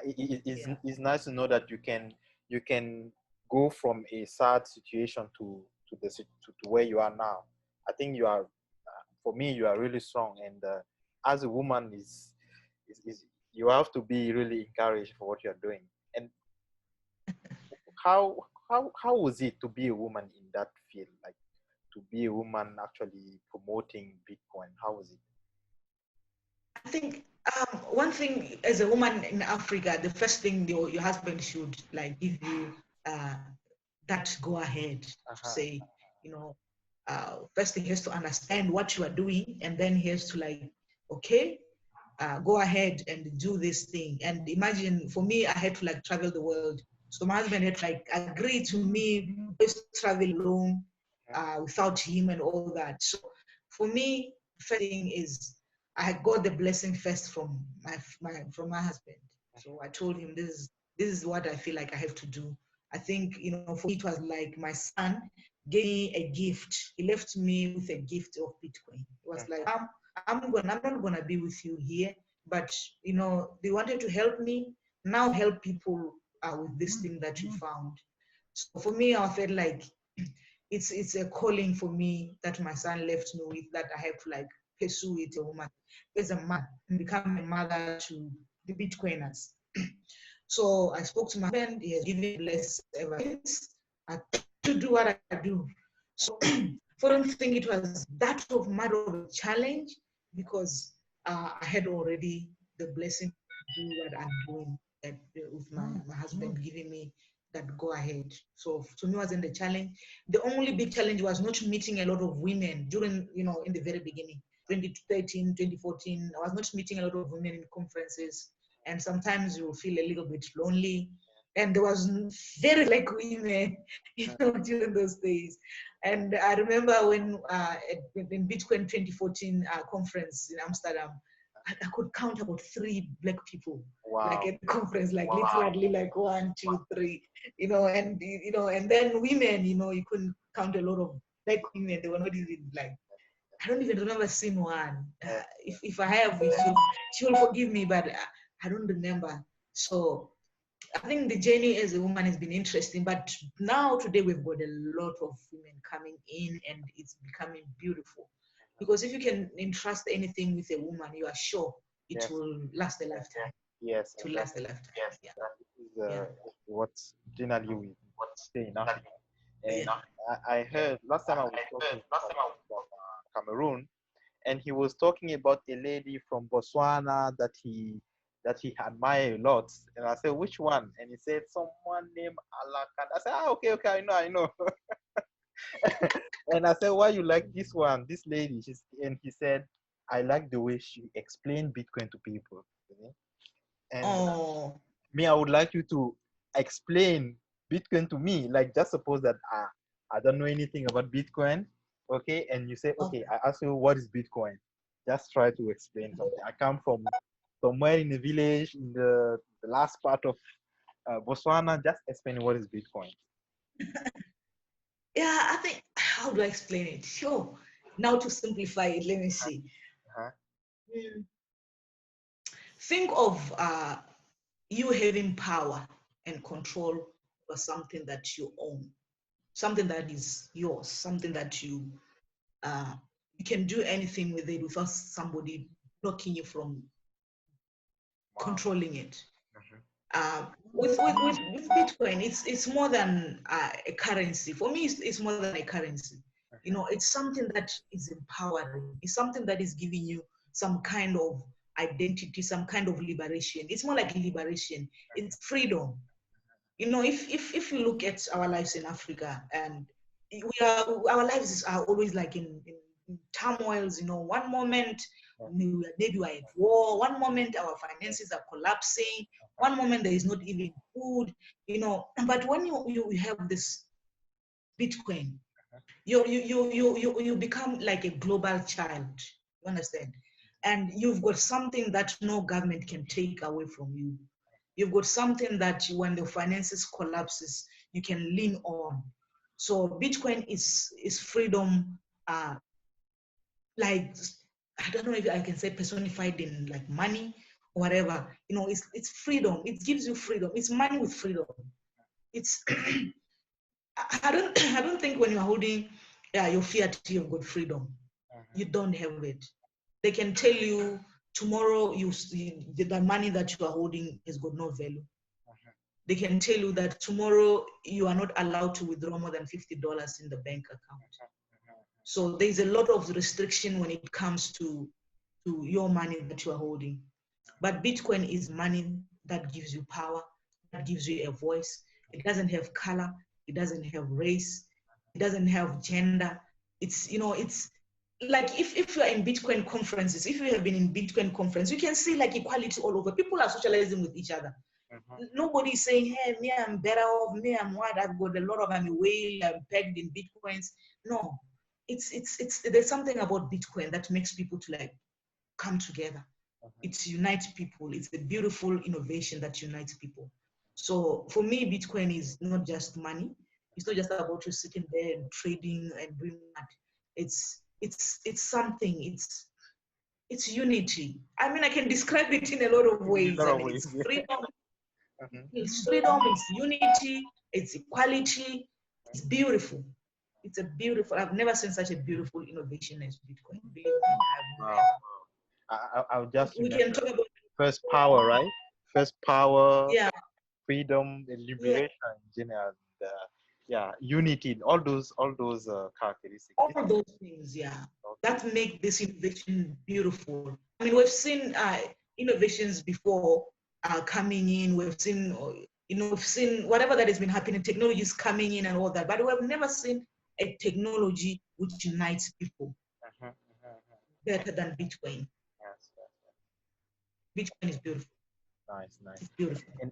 it's nice to know that you can go from a sad situation to where you are now. I think you are, for me, you are really strong, and as a woman, is you have to be really encouraged for what you are doing. And how how was it to be a woman in that field, like to be a woman actually promoting Bitcoin? How was it? I think one thing as a woman in Africa, the first thing your husband should like give you uh, that go ahead to say, you know, first he has to understand what you are doing, and then he has to like, okay, go ahead and do this thing. And imagine for me, I had to like travel the world. So my husband had like agreed to me just travel alone without him and all that. So for me, first thing is I got the blessing first from my husband. So I told him this is what I feel like I have to do. I think, you know, for me it was like my son gave me a gift. He left me with a gift of Bitcoin. It was like I'm not gonna be with you here, but you know, they wanted to help me. Now help people with this thing that you found. So for me, I felt like it's a calling for me that my son left me with, that I have to like pursue it a woman as a man and become a mother to the Bitcoiners. So I spoke to my husband. He has given me bless ever since. I to do what I do. So I don't think it was that of matter of a challenge, because I had already the blessing to do what I'm doing, with my husband giving me that go ahead. So to me, it wasn't a challenge. The only big challenge was not meeting a lot of women during, you know, in the very beginning, 2013, 2014. I was not meeting a lot of women in conferences, and sometimes you feel a little bit lonely. And there was very like women, you know, during those days. And I remember when in Bitcoin 2014 conference in Amsterdam, I could count about 3 black people, Wow. like at the conference, like literally like 1, 2, 3, you know, and you know, and then women, you know, you couldn't count a lot of black women. They were not even like, I don't even remember seeing one. If I have, she will forgive me, but I don't remember. So I think the journey as a woman has been interesting, but now today we've got a lot of women coming in, and it's becoming beautiful. Because if you can entrust anything with a woman, you are sure it Yes. will last a lifetime. Yes, It will last a lifetime. yes, Yeah. this is Yeah. what generally we say in Africa. And Yeah. I heard last time I was talking from Cameroon, and he was talking about a lady from Botswana that he admired a lot. And I said, which one? And he said, someone named Alakanani. I said, okay, I know. And I said, why you like this one, this lady? And he said, I like the way she explained Bitcoin to people. And Oh. me, I would like you to explain Bitcoin to me. Like, just suppose that I don't know anything about Bitcoin, okay? And you say, okay, I ask you, what is Bitcoin? Just try to explain something. I come from somewhere in the village, in the last part of Botswana. Just explain what is Bitcoin. Yeah, I think, how do I explain it? Sure. Now to simplify it, let me see. Think of you having power and control over something that you own, something that is yours, something that you can do anything with it without somebody blocking you from controlling it. With Bitcoin, it's more than a currency. For me, it's more than a currency. You know, it's something that is empowering. It's something that is giving you some kind of identity, some kind of liberation. It's more like liberation. It's freedom. You know, if you look at our lives in Africa, and our lives are always like in turmoils. You know, one moment maybe we're at war, one moment our finances are collapsing, one moment there is not even food. You know, but when you have this Bitcoin, you become like a global child. You understand? And you've got something that no government can take away from you. You've got something that when the finances collapses, you can lean on. So Bitcoin is freedom, like, I don't know if I can say personified in like money, whatever. You know, it's freedom. It gives you freedom. It's money with freedom. It's I don't think when you're holding your fiat, you've got freedom. You don't have it. They can tell you tomorrow the money that you are holding has got no value. They can tell you that tomorrow you are not allowed to withdraw more than $50 in the bank account. So there's a lot of restriction when it comes to your money that you are holding. But Bitcoin is money that gives you power, that gives you a voice. It doesn't have color, it doesn't have race, it doesn't have gender. It's, you know, it's like if you're in Bitcoin conferences, if you have been in Bitcoin conference, you can see like equality all over. People are socializing with each other. Nobody saying, hey, me, I'm better off, me, I'm what, I've got a lot of, I'm a whale, I'm pegged in Bitcoins. No, there's something about Bitcoin that makes people to like come together. It unites people. It's a beautiful innovation that unites people. So for me, Bitcoin is not just money. It's not just about you sitting there and trading and doing that. It's something. It's unity. I mean, I can describe it in a lot of ways. I mean, it's freedom. It's freedom. It's unity. It's equality. It's beautiful. It's a beautiful. I've never seen such a beautiful innovation as Bitcoin. Believe me, I've never. I'll just We can talk about first power, right? First power, yeah, freedom, and liberation, general, yeah, unity, all those characteristics. all those things, yeah, that make this innovation beautiful. I mean, we've seen innovations before coming in. We've seen, we've seen whatever that has been happening, technologies coming in and all that, but we've never seen a technology which unites people better than Bitcoin. Yes, yes, yes. Bitcoin is beautiful. Nice, nice. It's beautiful. And